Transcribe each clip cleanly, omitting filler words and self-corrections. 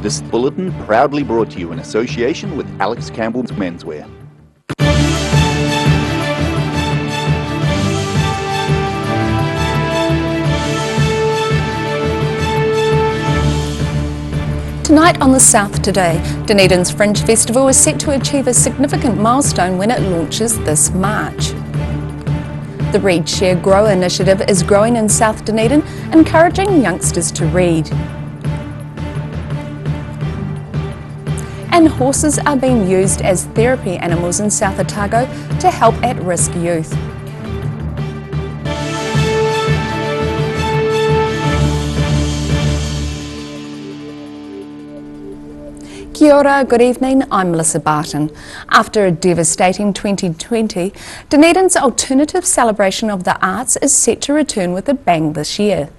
This bulletin proudly brought to you in association with Alex Campbell's Menswear. Tonight on the South Today, Dunedin's Fringe Festival is set to achieve a significant milestone when it launches this March. The Read, Share, Grow initiative is growing in South Dunedin, encouraging youngsters to read. And horses are being used as therapy animals in South Otago to help at-risk youth. Kia ora, good evening, I'm Melissa Barton. After a devastating 2020, Dunedin's alternative celebration of the arts is set to return with a bang this year.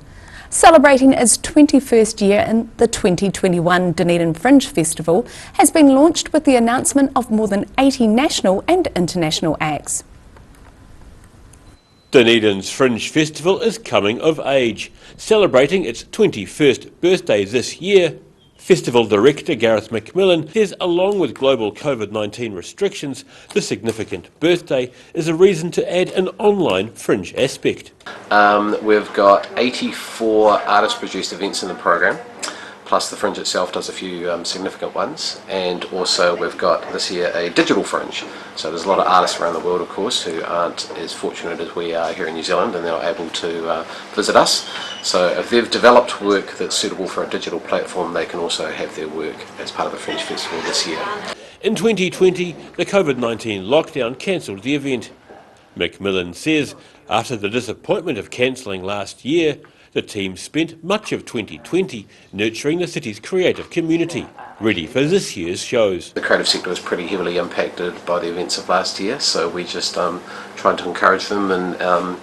Celebrating its 21st year in the 2021 Dunedin Fringe Festival has been launched with the announcement of more than 80 national and international acts. Dunedin's Fringe Festival is coming of age, celebrating its 21st birthday this year. Festival Director Gareth McMillan says along with global COVID-19 restrictions, the significant birthday is a reason to add an online Fringe aspect. We've got 84 artist-produced events in the program, plus the Fringe itself does a few significant ones, and also we've got this year a digital Fringe. So there's a lot of artists around the world, of course, who aren't as fortunate as we are here in New Zealand, and they're not able to visit us. So if they've developed work that's suitable for a digital platform, they can also have their work as part of the Fringe Festival this year. In 2020, the COVID-19 lockdown cancelled the event. McMillan says after the disappointment of cancelling last year, the team spent much of 2020 nurturing the city's creative community, ready for this year's shows. The creative sector was pretty heavily impacted by the events of last year, so we just tried to encourage them and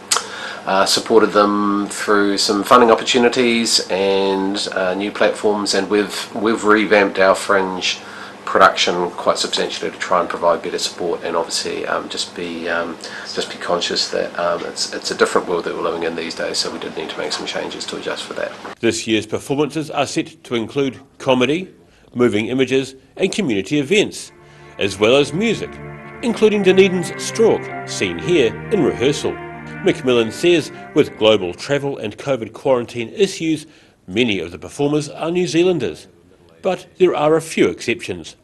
supported them through some funding opportunities and new platforms, and we've revamped our Fringe production quite substantially to try and provide better support, and obviously just be conscious that it's a different world that we're living in these days, so we did need to make some changes to adjust for that. This year's performances are set to include comedy, moving images and community events, as well as music, including Dunedin's Stroke, seen here in rehearsal. McMillan says with global travel and COVID quarantine issues, many of the performers are New Zealanders, but there are a few exceptions.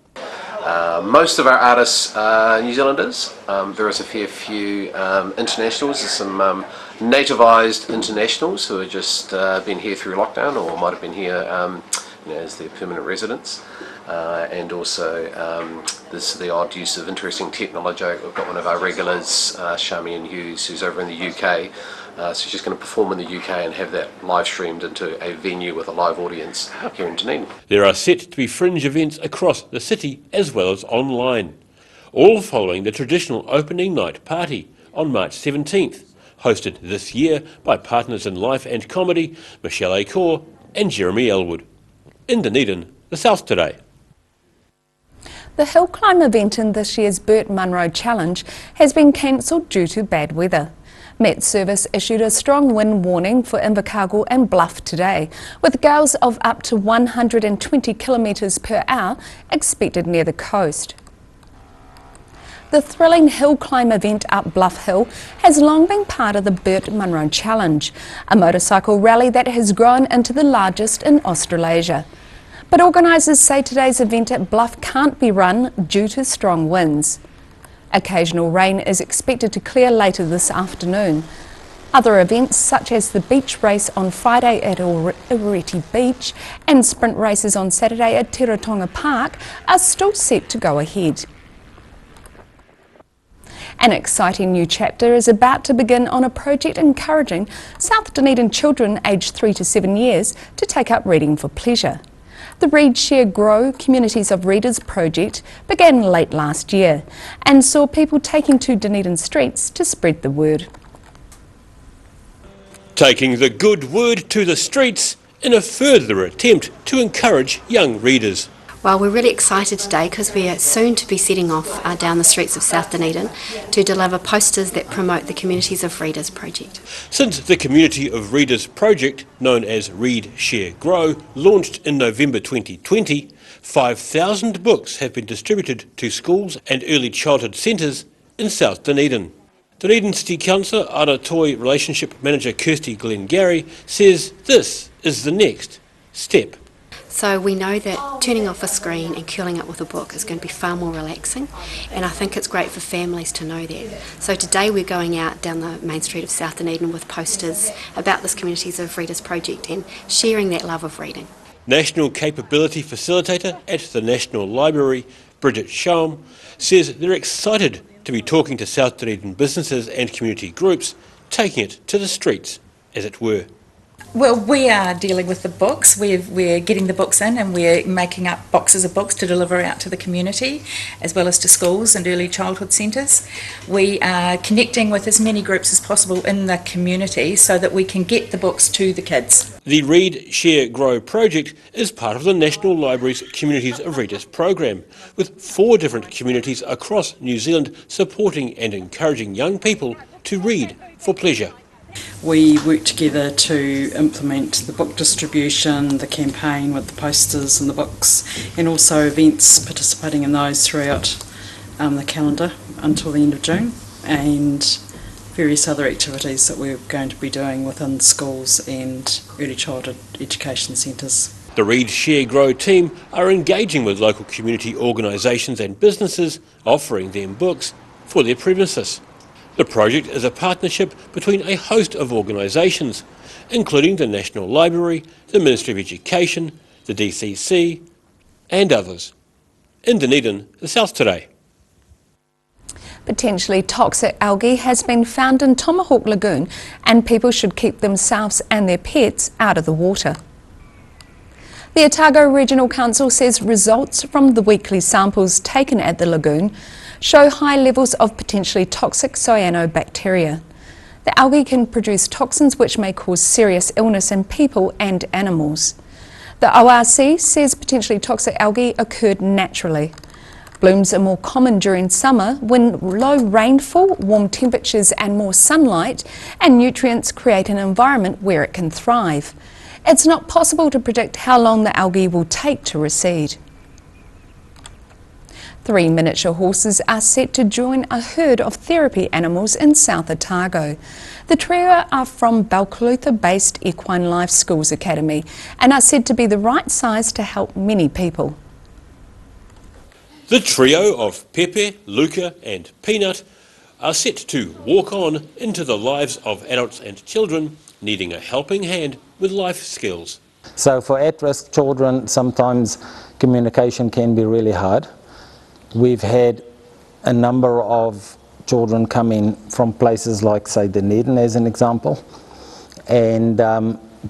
Most of our artists are New Zealanders. There is a fair few internationals. There's some nativised internationals who have just been here through lockdown or might have been here as their permanent residents. And also there's the odd use of interesting technology. We've got one of our regulars, Charmian Hughes, who's over in the UK. So she's going to perform in the UK and have that live streamed into a venue with a live audience here in Dunedin. There are set to be Fringe events across the city as well as online, all following the traditional opening night party on March 17th, hosted this year by partners in life and comedy Michelle Acor and Jeremy Elwood. In Dunedin, the South Today. The hill climb event in this year's Burt Munro Challenge has been cancelled due to bad weather. Met Service issued a strong wind warning for Invercargill and Bluff today, with gales of up to 120 kilometres per hour expected near the coast. The thrilling hill climb event up Bluff Hill has long been part of the Burt Munro Challenge, a motorcycle rally that has grown into the largest in Australasia. But organisers say today's event at Bluff can't be run due to strong winds. Occasional rain is expected to clear later this afternoon. Other events such as the beach race on Friday at Oreti Beach and sprint races on Saturday at Tiratonga Park are still set to go ahead. An exciting new chapter is about to begin on a project encouraging South Dunedin children aged 3 to 7 years to take up reading for pleasure. The Read, Share, Grow Communities of Readers project began late last year and saw people taking to Dunedin streets to spread the word. Taking the good word to the streets in a further attempt to encourage young readers. Well, we're really excited today because we are soon to be setting off down the streets of South Dunedin to deliver posters that promote the Communities of Readers project. Since the Community of Readers project, known as Read, Share, Grow, launched in November 2020, 5,000 books have been distributed to schools and early childhood centres in South Dunedin. Dunedin City Councillor Aratoi Relationship Manager Kirsty Glengarry says this is the next step. So we know that turning off a screen and curling up with a book is going to be far more relaxing, and I think it's great for families to know that. So today we're going out down the main street of South Dunedin with posters about this Communities of Readers project and sharing that love of reading. National Capability Facilitator at the National Library, Bridget Schaum, says they're excited to be talking to South Dunedin businesses and community groups, taking it to the streets, as it were. Well, we are dealing with the books. We're getting the books in and we're making up boxes of books to deliver out to the community, as well as to schools and early childhood centres. We are connecting with as many groups as possible in the community so that we can get the books to the kids. The Read, Share, Grow project is part of the National Library's Communities of Readers program, with 4 different communities across New Zealand supporting and encouraging young people to read for pleasure. We work together to implement the book distribution, the campaign with the posters and the books, and also events, participating in those throughout the calendar until the end of June, and various other activities that we're going to be doing within schools and early childhood education centres. The Read, Share, Grow team are engaging with local community organisations and businesses, offering them books for their premises. The project is a partnership between a host of organisations, including the National Library, the Ministry of Education, the DCC and others. In Dunedin, the South Today. Potentially toxic algae has been found in Tomahawk Lagoon, and people should keep themselves and their pets out of the water. The Otago Regional Council says results from the weekly samples taken at the lagoon show high levels of potentially toxic cyanobacteria. The algae can produce toxins which may cause serious illness in people and animals. The ORC says potentially toxic algae occurred naturally. Blooms are more common during summer when low rainfall, warm temperatures and more sunlight and nutrients create an environment where it can thrive. It's not possible to predict how long the algae will take to recede. 3 miniature horses are set to join a herd of therapy animals in South Otago. The trio are from Balclutha-based Equine Life Schools Academy and are said to be the right size to help many people. The trio of Pepe, Luca and Peanut are set to walk on into the lives of adults and children needing a helping hand with life skills. So for at-risk children, sometimes communication can be really hard. We've had a number of children come in from places like, say, Dunedin as an example, and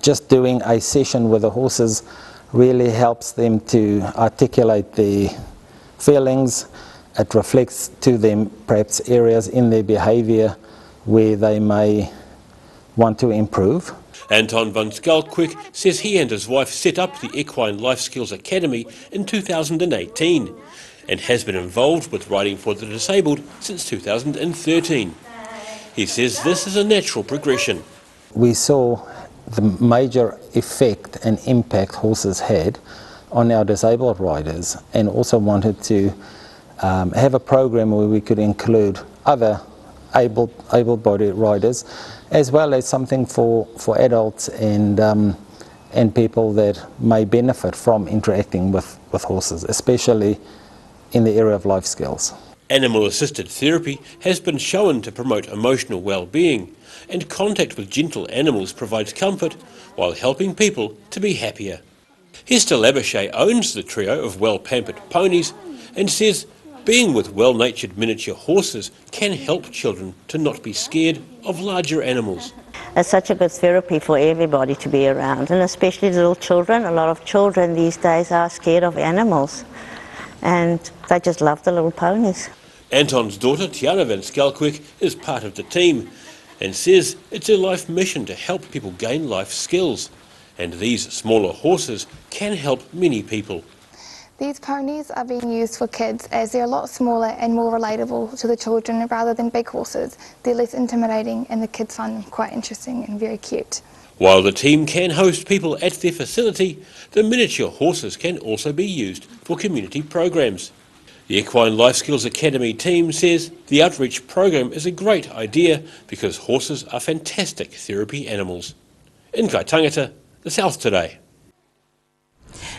just doing a session with the horses really helps them to articulate their feelings. It reflects to them perhaps areas in their behaviour where they may want to improve. Anton van Skalkwik says he and his wife set up the Equine Life Skills Academy in 2018 and has been involved with riding for the disabled since 2013. He says this is a natural progression. We saw the major effect and impact horses had on our disabled riders, and also wanted to have a program where we could include other able-bodied riders, as well as something for adults and people that may benefit from interacting with horses, especially in the area of life skills. Animal-assisted therapy has been shown to promote emotional well-being, and contact with gentle animals provides comfort while helping people to be happier. Hester Labouchet owns the trio of well-pampered ponies and says being with well-natured miniature horses can help children to not be scared of larger animals. It's such a good therapy for everybody to be around, and especially little children. A lot of children these days are scared of animals, and they just love the little ponies. Anton's daughter, Tiana van Skalkwik, is part of the team and says it's her life mission to help people gain life skills, and these smaller horses can help many people. These ponies are being used for kids as they're a lot smaller and more relatable to the children rather than big horses. They're less intimidating and the kids find them quite interesting and very cute. While the team can host people at their facility, the miniature horses can also be used for community programs. The Equine Life Skills Academy team says the outreach program is a great idea because horses are fantastic therapy animals. In Kaitangata, the South Today.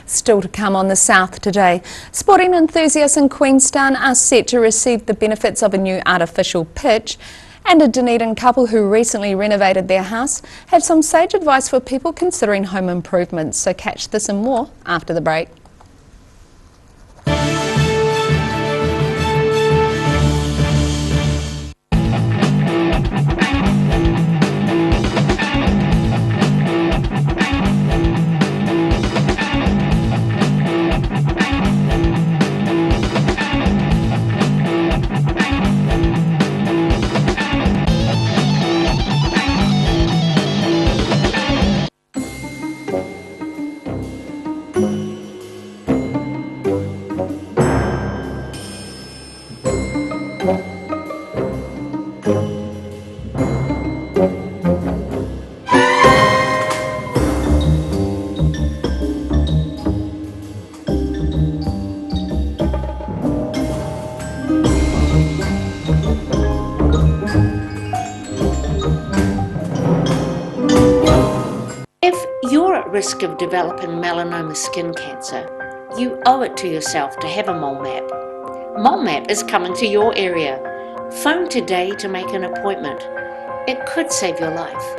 Still to come on the South Today, sporting enthusiasts in Queenstown are set to receive the benefits of a new artificial pitch, and a Dunedin couple who recently renovated their house have some sage advice for people considering home improvements. So catch this and more after the break. Risk of developing melanoma skin cancer, you owe it to yourself to have a mole map. Mole map is coming to your area. Phone today to make an appointment. It could save your life.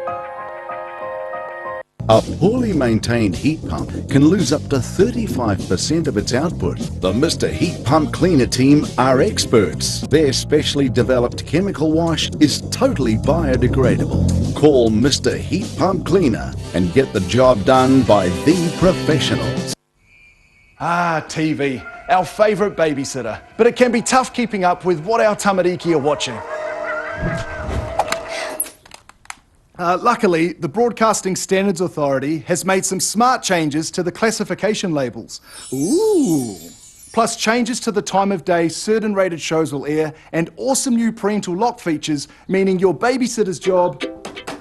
A poorly maintained heat pump can lose up to 35% of its output. The Mr. Heat Pump Cleaner team are experts. Their specially developed chemical wash is totally biodegradable. Call Mr. Heat Pump Cleaner and get the job done by the professionals. Ah, TV, our favourite babysitter. But it can be tough keeping up with what our tamariki are watching. Luckily, the Broadcasting Standards Authority has made some smart changes to the classification labels. Ooh! Plus changes to the time of day certain rated shows will air and awesome new parental lock features, meaning your babysitter's job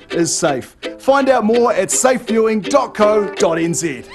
is safe. Find out more at safeviewing.co.nz.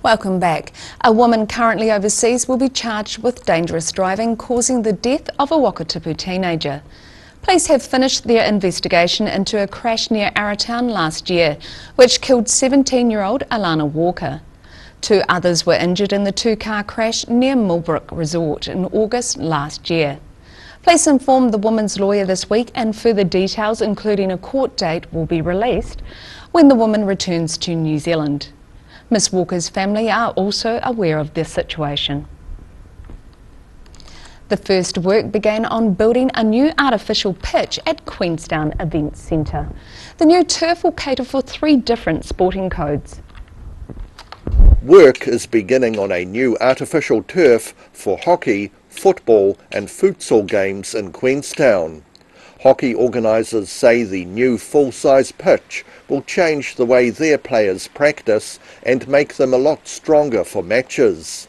Welcome back. A woman currently overseas will be charged with dangerous driving causing the death of a Wakatipu teenager. Police have finished their investigation into a crash near Arrowtown last year, which killed 17-year-old Alana Walker. 2 others were injured in the 2-car crash near Millbrook Resort in August last year. Police informed the woman's lawyer this week, and further details, including a court date, will be released when the woman returns to New Zealand. Miss Walker's family are also aware of this situation. The first work began on building a new artificial pitch at Queenstown Events Centre. The new turf will cater for 3 different sporting codes. Work is beginning on a new artificial turf for hockey, football and futsal games in Queenstown. Hockey organisers say the new full-size pitch will change the way their players practice and make them a lot stronger for matches.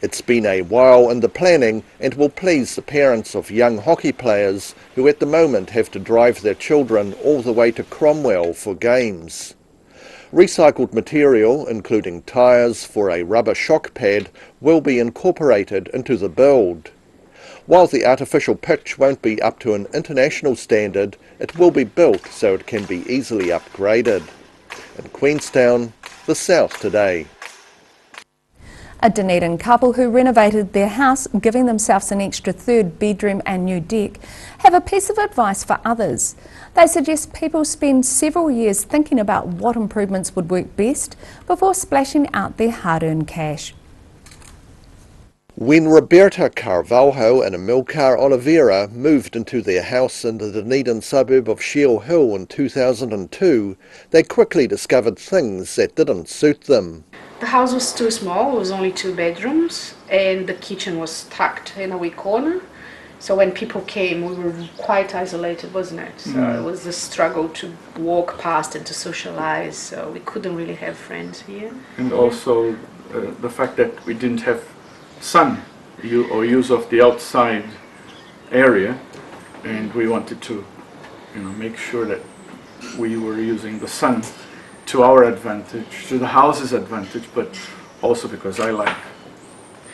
It's been a while in the planning and will please the parents of young hockey players who at the moment have to drive their children all the way to Cromwell for games. Recycled material, including tyres for a rubber shock pad, will be incorporated into the build. While the artificial pitch won't be up to an international standard, it will be built so it can be easily upgraded. In Queenstown, the South Today. A Dunedin couple who renovated their house, giving themselves an extra third bedroom and new deck, have a piece of advice for others. They suggest people spend several years thinking about what improvements would work best before splashing out their hard-earned cash. When Roberta Carvalho and Amilcar Oliveira moved into their house in the Dunedin suburb of Shield Hill in 2002, they quickly discovered things that didn't suit them. The house was too small, it was only 2 bedrooms, and the kitchen was tucked in a wee corner. So when people came, we were quite isolated, wasn't it? So it was a struggle to walk past and to socialize, so we couldn't really have friends here. And also the fact that we didn't have sun or use of the outside area, and we wanted to make sure that we were using the sun to our advantage, to the house's advantage, but also because I like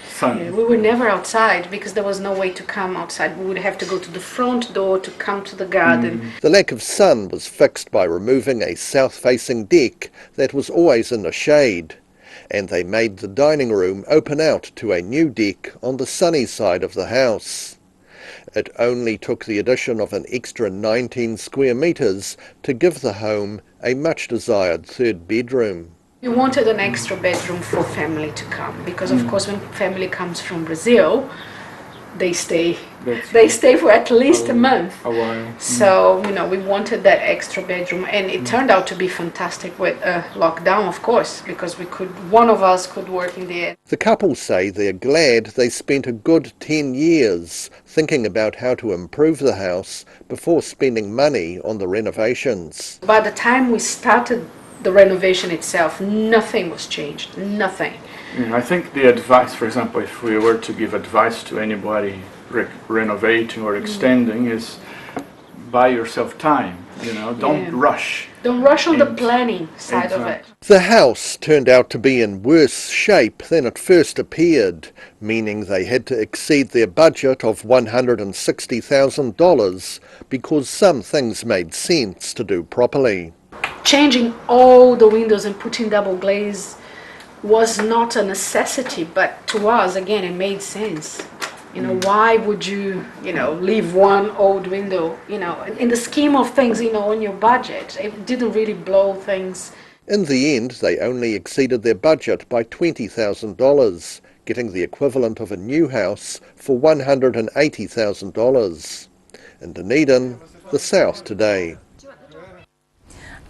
sun. Yeah, we were never outside because there was no way to come outside. We would have to go to the front door to come to the garden. The lack of sun was fixed by removing a south-facing deck that was always in the shade, and they made the dining room open out to a new deck on the sunny side of the house. It only took the addition of an extra 19 square metres to give the home a much-desired third bedroom. We wanted an extra bedroom for family to come because, of course, when family comes from Brazil, they stay for at least a month. A while. So, we wanted that extra bedroom, and it turned out to be fantastic with lockdown, of course, because one of us could work in there. The couple say they're glad they spent a good 10 years thinking about how to improve the house before spending money on the renovations. By the time we started the renovation itself, nothing was changed, nothing. Yeah, I think the advice, for example, if we were to give advice to anybody renovating or extending, is buy yourself time. Don't rush. Don't rush on the planning side of it. The house turned out to be in worse shape than it first appeared, meaning they had to exceed their budget of $160,000 because some things made sense to do properly. Changing all the windows and putting double glaze was not a necessity, but to us, again, it made sense. Why would you, leave one old window, in the scheme of things, on your budget, it didn't really blow things. In the end, they only exceeded their budget by $20,000, getting the equivalent of a new house for $180,000. In Dunedin, the South Today.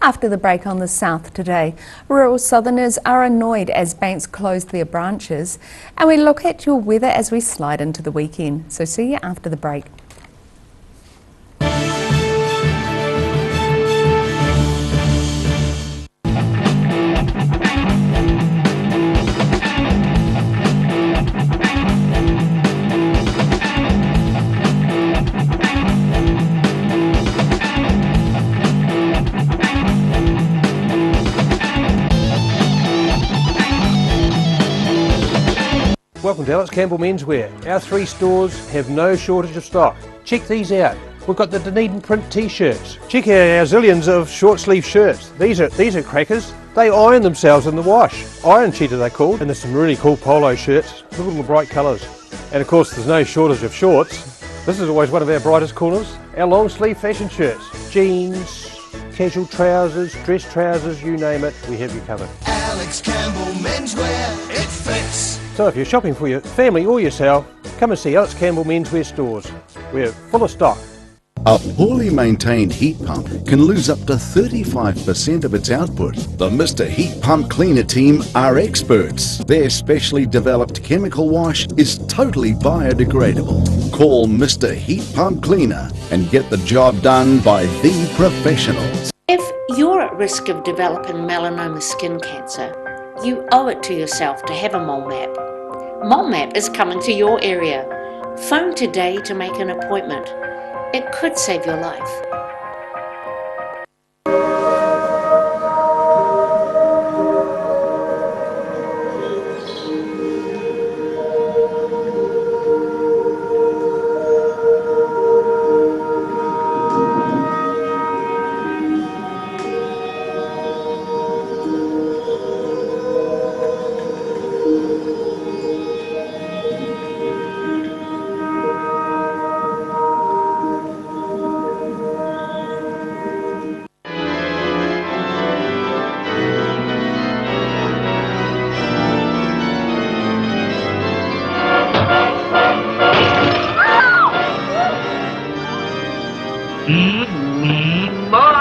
After the break on the South Today, rural southerners are annoyed as banks close their branches, and we look at your weather as we slide into the weekend. So see you after the break. Welcome to Campbell Menswear. Our 3 stores have no shortage of stock. Check these out. We've got the Dunedin print t-shirts. Check out our zillions of short sleeve shirts. These are crackers. They iron themselves in the wash. Iron cheater they're called. And there's some really cool polo shirts. Look at all the bright colours. And of course there's no shortage of shorts. This is always one of our brightest corners. Our long sleeve fashion shirts. Jeans, casual trousers, dress trousers, you name it, we have you covered. Alex Campbell Menswear, it fits. So if you're shopping for your family or yourself, come and see Alex Campbell Menswear stores. We're full of stock. A poorly maintained heat pump can lose up to 35% of its output. The Mr. Heat Pump Cleaner team are experts. Their specially developed chemical wash is totally biodegradable. Call Mr. Heat Pump Cleaner and get the job done by the professionals. If you're at risk of developing melanoma skin cancer, you owe it to yourself to have a mole map. Mole map is coming to your area. Phone today to make an appointment. It could save your life. need more.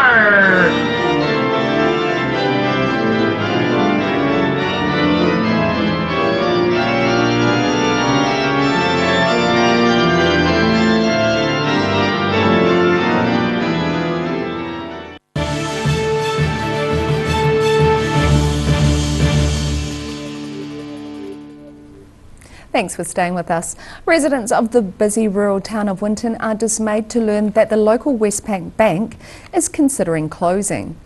Thanks for staying with us. Residents of the busy rural town of Winton are dismayed to learn that the local Westpac bank is considering closing.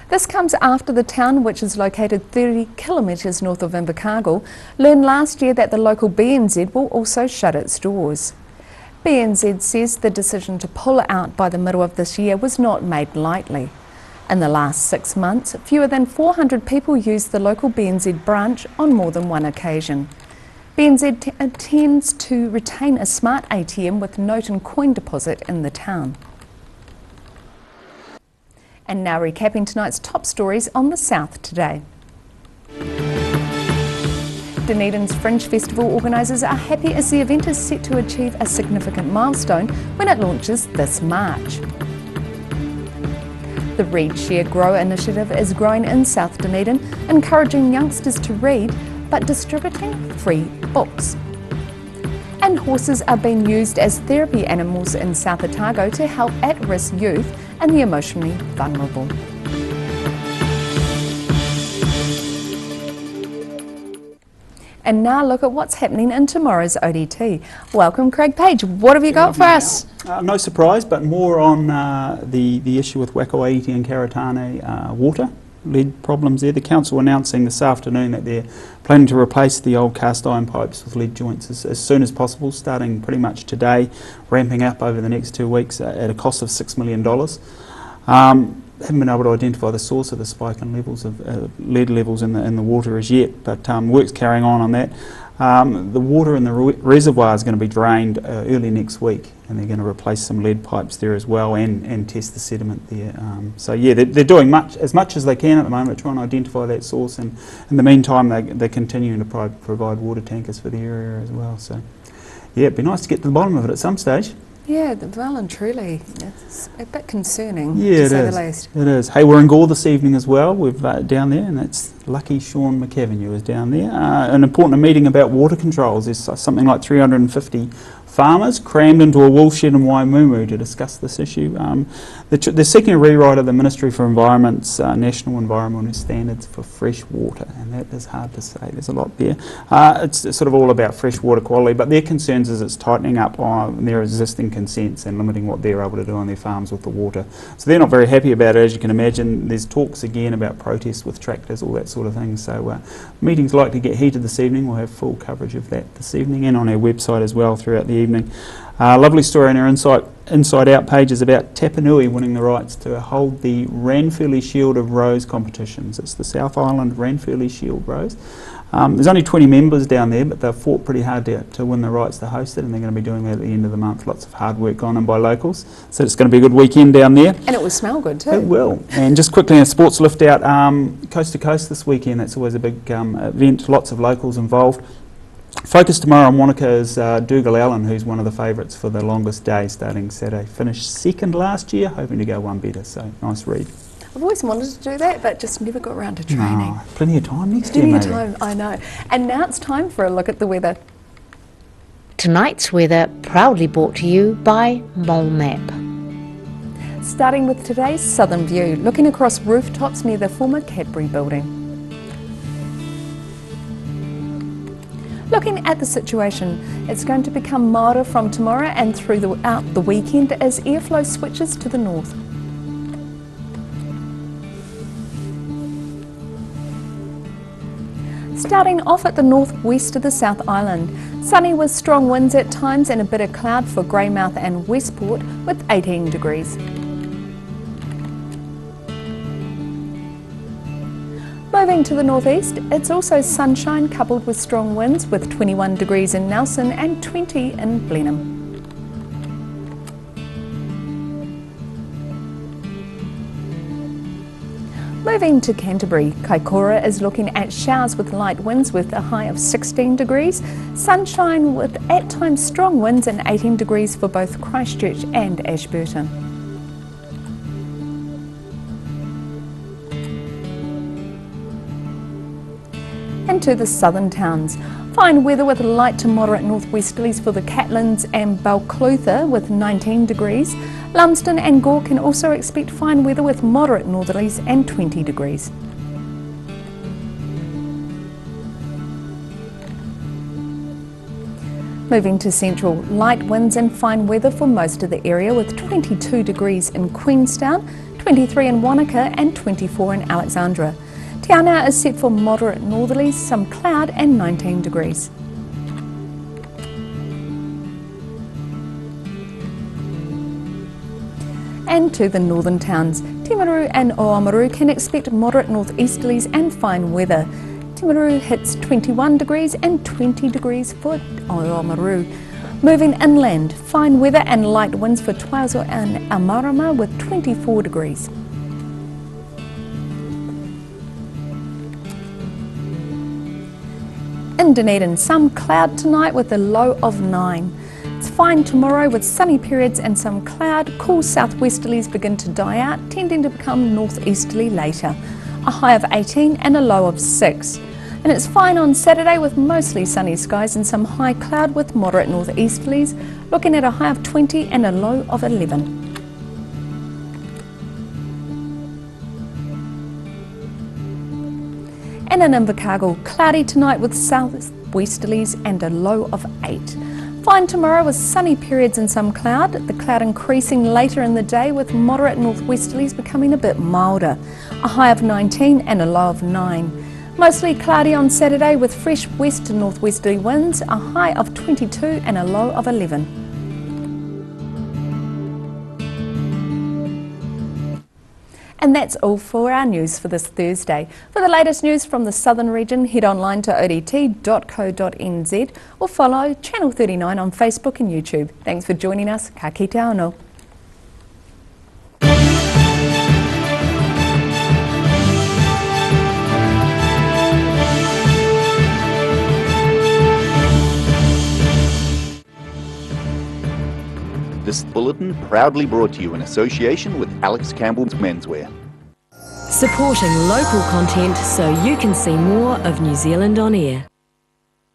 This comes after the town, which is located 30 kilometres north of Invercargill, learned last year that the local BNZ will also shut its doors. BNZ says the decision to pull out by the middle of this year was not made lightly. In the last 6 months, fewer than 400 people used the local BNZ branch on more than one occasion. BNZ intends to retain a smart ATM with note and coin deposit in the town. And now recapping tonight's top stories on the South today. Dunedin's Fringe Festival organisers are happy as the event is set to achieve a significant milestone when it launches this March. The Read, Share, Grow initiative is growing in South Dunedin, encouraging youngsters to read but distributing free books. And horses are being used as therapy animals in South Otago to help at-risk youth and the emotionally vulnerable. And now look at what's happening in tomorrow's ODT. Welcome, Craig Page. What have you got for us? No surprise, but more on the issue with Wakawaiti and Karatane water. Lead problems there. The council announcing this afternoon that they're planning to replace the old cast iron pipes with lead joints as soon as possible, starting pretty much today, ramping up over the next 2 weeks at a cost of $6 million. Haven't been able to identify the source of the spike in levels of lead levels in the water as yet, but work's carrying on that. The water in the reservoir is going to be drained early next week, and they're going to replace some lead pipes there as well and test the sediment there. So yeah, they're doing as much as they can at the moment, trying to identify that source, and in the meantime they're continuing to provide water tankers for the area as well. So yeah, it'd be nice to get to the bottom of it at some stage. Yeah, well and truly, it's a bit concerning, yeah, to say the least. It is. Hey, we're in Gore this evening as well. We've down there, and that's lucky Sean McAvenue is down there. An important meeting about water controls. There's something like 350 farmers crammed into a wool shed in Waimumu to discuss this issue. They're seeking a rewrite of the Ministry for Environment's National Environmental Standards for fresh water, and that is hard to say. There's a lot there. It's sort of all about fresh water quality, but their concerns is it's tightening up on their existing consents and limiting what they're able to do on their farms with the water. So they're not very happy about it, as you can imagine. There's talks again about protests with tractors, all that sort of thing. So meeting's likely to get heated this evening. We'll have full coverage of that this evening and on our website as well throughout the evening. Lovely story on our Inside Out pages about Tapanui winning the rights to hold the Ranfurly Shield of Rose competitions. It's the South Island Ranfurly Shield Rose. There's only 20 members down there, but they've fought pretty hard to win the rights to host it, and they're going to be doing that at the end of the month. Lots of hard work gone in by locals, so it's going to be a good weekend down there. And it will smell good too. It will. And just quickly, a sports lift out, coast to coast this weekend. That's always a big event. Lots of locals involved. Focus tomorrow on Wanaka is Dougal Allen, who's one of the favourites for the longest day starting Saturday. Finished second last year, hoping to go one better, so nice read. I've always wanted to do that, but just never got around to training. No, plenty of time next year, maybe. Plenty of time, I know. And now it's time for a look at the weather. Tonight's weather proudly brought to you by Mole Map. Starting with today's southern view, looking across rooftops near the former Cadbury building. Looking at the situation, it's going to become milder from tomorrow and throughout the weekend as airflow switches to the north. Starting off at the northwest of the South Island, sunny with strong winds at times and a bit of cloud for Greymouth and Westport with 18 degrees. Moving to the northeast, it's also sunshine coupled with strong winds with 21 degrees in Nelson and 20 in Blenheim. Moving to Canterbury, Kaikoura is looking at showers with light winds with a high of 16 degrees, sunshine with at times strong winds and 18 degrees for both Christchurch and Ashburton. And to the southern towns. Fine weather with light to moderate northwesterlies for the Catlins and Balclutha with 19 degrees. Lumsden and Gore can also expect fine weather with moderate northerlies and 20 degrees. Moving to central, light winds and fine weather for most of the area with 22 degrees in Queenstown, 23 in Wanaka and 24 in Alexandra. Te Anau is set for moderate northerlies, some cloud and 19 degrees. And to the northern towns, Timaru and Oamaru can expect moderate northeasterlies and fine weather. Timaru hits 21 degrees and 20 degrees for Oamaru. Moving inland, fine weather and light winds for Twazo and Amarama with 24 degrees. In Dunedin, some cloud tonight with a low of 9. It's fine tomorrow with sunny periods and some cloud. Cool southwesterlies begin to die out, tending to become northeasterly later. A high of 18 and a low of 6. And it's fine on Saturday with mostly sunny skies and some high cloud with moderate northeasterlies, looking at a high of 20 and a low of 11. And in Invercargill, cloudy tonight with southwesterlies and a low of 8. Fine tomorrow with sunny periods and some cloud, the cloud increasing later in the day with moderate northwesterlies becoming a bit milder. A high of 19 and a low of 9. Mostly cloudy on Saturday with fresh west to northwesterly winds, a high of 22 and a low of 11. And that's all for our news for this Thursday. For the latest news from the southern region, head online to odt.co.nz or follow Channel 39 on Facebook and YouTube. Thanks for joining us. Ka kite anō. This bulletin proudly brought to you in association with Alex Campbell's Menswear. Supporting local content so you can see more of New Zealand on air.